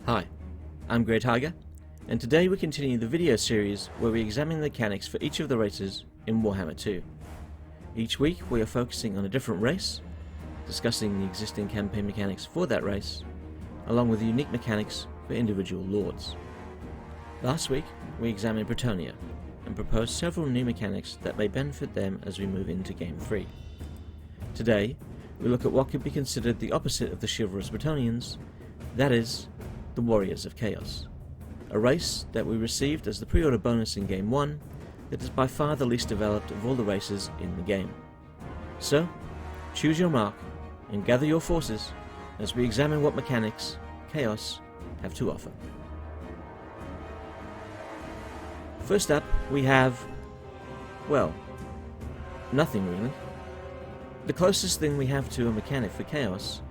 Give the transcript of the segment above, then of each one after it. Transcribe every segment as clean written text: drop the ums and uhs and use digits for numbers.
Hi, I'm Grey Tiger, and today we continue the video series where we examine the mechanics for each of the races in Warhammer 2. Each week we are focusing on a different race, discussing the existing campaign mechanics for that race, along with the unique mechanics for individual lords. Last week we examined Bretonnia, and proposed several new mechanics that may benefit them as we move into Game 3. Today we look at what could be considered the opposite of the chivalrous Bretonnians, that is, the Warriors of Chaos, a race that we received as the pre-order bonus in Game 1 that is by far the least developed of all the races in the game. So, choose your mark and gather your forces as we examine what mechanics Chaos have to offer. First up we have, well, nothing really. The closest thing we have to a mechanic for Chaos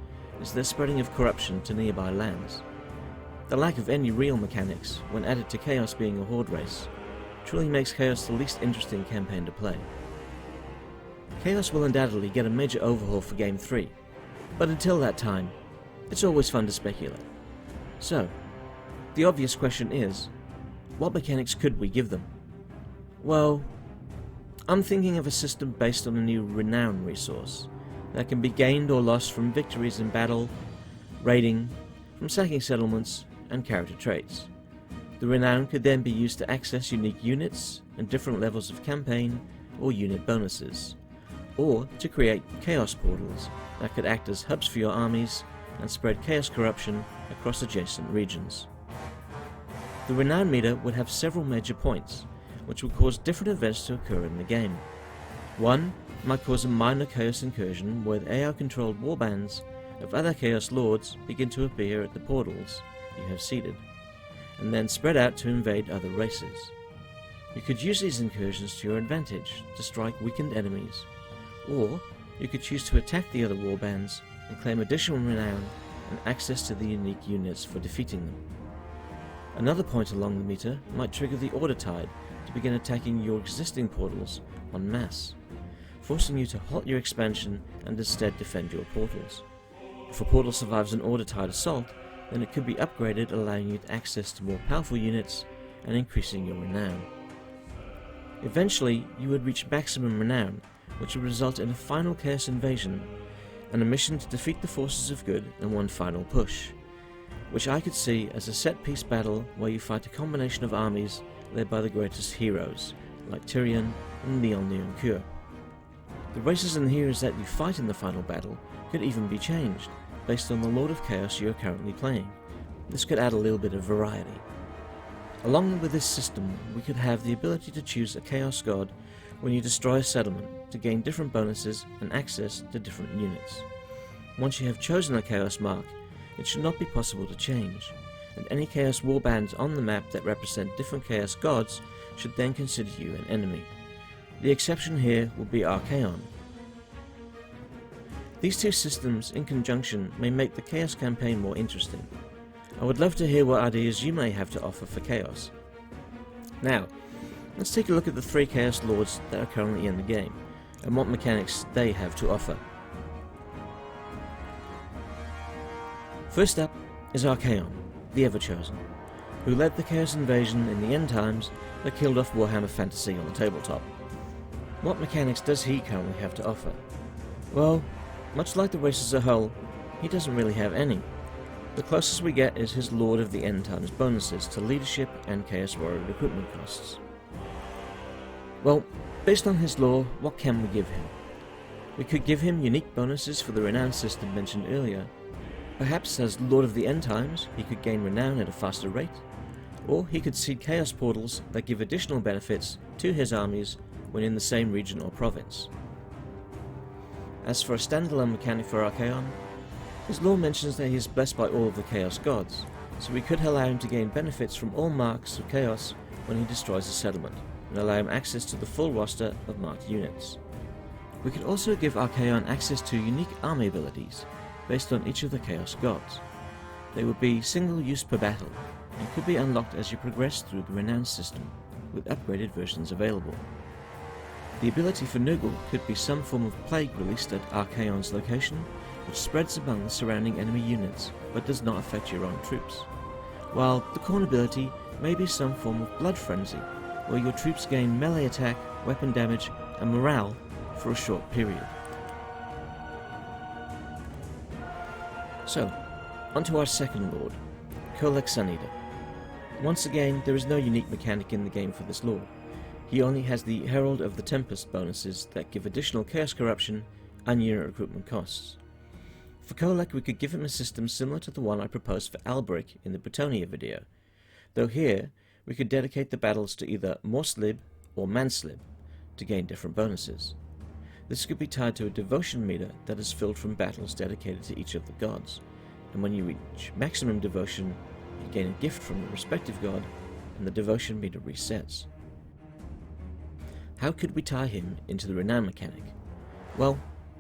is the spreading of corruption to nearby lands. The lack of any real mechanics, when added to Chaos being a horde race, truly makes Chaos the least interesting campaign to play. Chaos will undoubtedly get a major overhaul for Game 3, but until that time, it's always fun to speculate. So, the obvious question is, what mechanics could we give them? Well, I'm thinking of a system based on a new Renown resource that can be gained or lost from victories in battle, raiding, from sacking settlements, and character traits. The Renown could then be used to access unique units and different levels of campaign or unit bonuses, or to create chaos portals that could act as hubs for your armies and spread chaos corruption across adjacent regions. The Renown meter would have several major points, which would cause different events to occur in the game. One might cause a minor chaos incursion where the AR-controlled warbands of other chaos lords begin to appear at the portals you have seeded, and then spread out to invade other races. You could use these incursions to your advantage to strike weakened enemies, or you could choose to attack the other warbands and claim additional renown and access to the unique units for defeating them. Another point along the meter might trigger the Order Tide to begin attacking your existing portals en masse, forcing you to halt your expansion and instead defend your portals. If a portal survives an Order Tide assault, then it could be upgraded, allowing you access to more powerful units and increasing your renown. Eventually, you would reach maximum renown, which would result in a final chaos invasion and a mission to defeat the forces of good in one final push, which I could see as a set-piece battle where you fight a combination of armies led by the greatest heroes, like Tyrion and Leon Cure. The races and heroes that you fight in the final battle could even be changed, based on the Lord of Chaos you are currently playing. This could add a little bit of variety. Along with this system, we could have the ability to choose a Chaos God when you destroy a settlement to gain different bonuses and access to different units. Once you have chosen a Chaos mark, it should not be possible to change, and any Chaos warbands on the map that represent different Chaos Gods should then consider you an enemy. The exception here will be Archaeon. These two systems in conjunction may make the Chaos campaign more interesting. I would love to hear what ideas you may have to offer for Chaos. Now, let's take a look at the three Chaos Lords that are currently in the game, and what mechanics they have to offer. First up is Archaeon, the Ever-Chosen, who led the Chaos invasion in the end times that killed off Warhammer Fantasy on the tabletop. What mechanics does he currently have to offer? Well, much like the race as a whole, he doesn't really have any. The closest we get is his Lord of the End Times bonuses to leadership and Chaos Warrior equipment costs. Well, based on his lore, what can we give him? We could give him unique bonuses for the Renown system mentioned earlier. Perhaps as Lord of the End Times, he could gain renown at a faster rate, or he could seed Chaos portals that give additional benefits to his armies when in the same region or province. As for a standalone mechanic for Archaeon, his lore mentions that he is blessed by all of the Chaos Gods, so we could allow him to gain benefits from all marks of Chaos when he destroys a settlement, and allow him access to the full roster of marked units. We could also give Archaeon access to unique army abilities, based on each of the Chaos Gods. They would be single use per battle, and could be unlocked as you progress through the Renown system, with upgraded versions available. The ability for Nurgle could be some form of plague released at Archaeon's location, which spreads among the surrounding enemy units, but does not affect your own troops. while the Khorne ability may be some form of blood frenzy, where your troops gain melee attack, weapon damage, and morale for a short period. So, onto our second lord, Kolek Suneater. Once again, there is no unique mechanic in the game for this lord. He only has the Herald of the Tempest bonuses that give additional chaos corruption and unit recruitment costs. For Kolek, we could give him a system similar to the one I proposed for Albric in the Bretonnia video, though here we could dedicate the battles to either Morslib or Manslib to gain different bonuses. This could be tied to a devotion meter that is filled from battles dedicated to each of the gods, and when you reach maximum devotion, you gain a gift from the respective god, and the devotion meter resets. How could we tie him into the Renown mechanic? Well,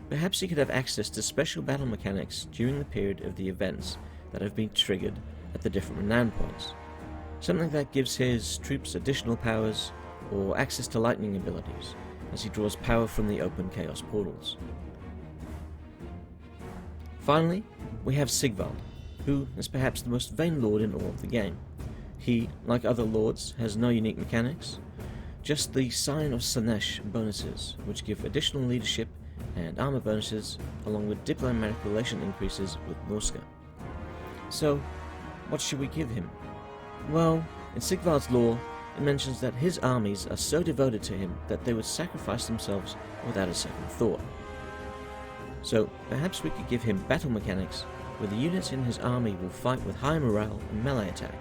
perhaps he could have access to special battle mechanics during the period of the events that have been triggered at the different Renown points. Something that gives his troops additional powers, or access to lightning abilities, as he draws power from the open chaos portals. Finally, we have Sigvald, who is perhaps the most vain lord in all of the game. He, like other lords, has no unique mechanics, just the Sign of Slaanesh bonuses, which give additional leadership and armor bonuses, along with diplomatic relation increases with Norska. So, what should we give him? Well, in Sigvald's lore, it mentions that his armies are so devoted to him that they would sacrifice themselves without a second thought. So, perhaps we could give him battle mechanics where the units in his army will fight with high morale and melee attack,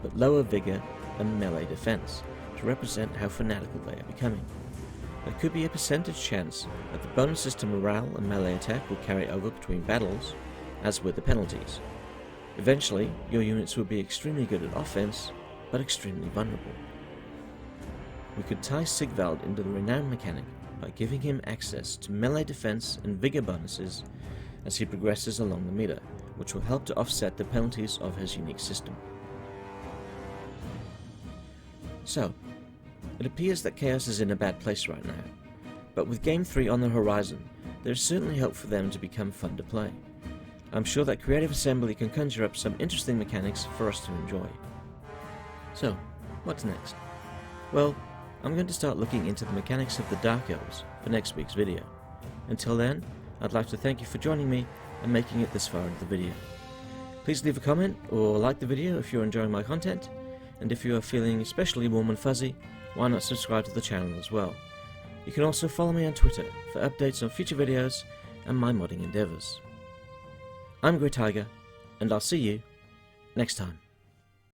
but lower vigor and melee defense, to represent how fanatical they are becoming. There could be a percentage chance that the bonuses to morale and melee attack will carry over between battles, as with the penalties. Eventually, your units will be extremely good at offense, but extremely vulnerable. We could tie Sigvald into the Renown mechanic by giving him access to melee defense and vigor bonuses as he progresses along the meter, which will help to offset the penalties of his unique system. So, it appears that Chaos is in a bad place right now, but with Game 3 on the horizon, there is certainly hope for them to become fun to play. I'm sure that Creative Assembly can conjure up some interesting mechanics for us to enjoy. So, what's next? Well, I'm going to start looking into the mechanics of the Dark Elves for next week's video. Until then, I'd like to thank you for joining me and making it this far into the video. Please leave a comment or like the video if you're enjoying my content, and if you are feeling especially warm and fuzzy, why not subscribe to the channel as well. You can also follow me on Twitter for updates on future videos and my modding endeavours. I'm Grey Tiger, and I'll see you next time.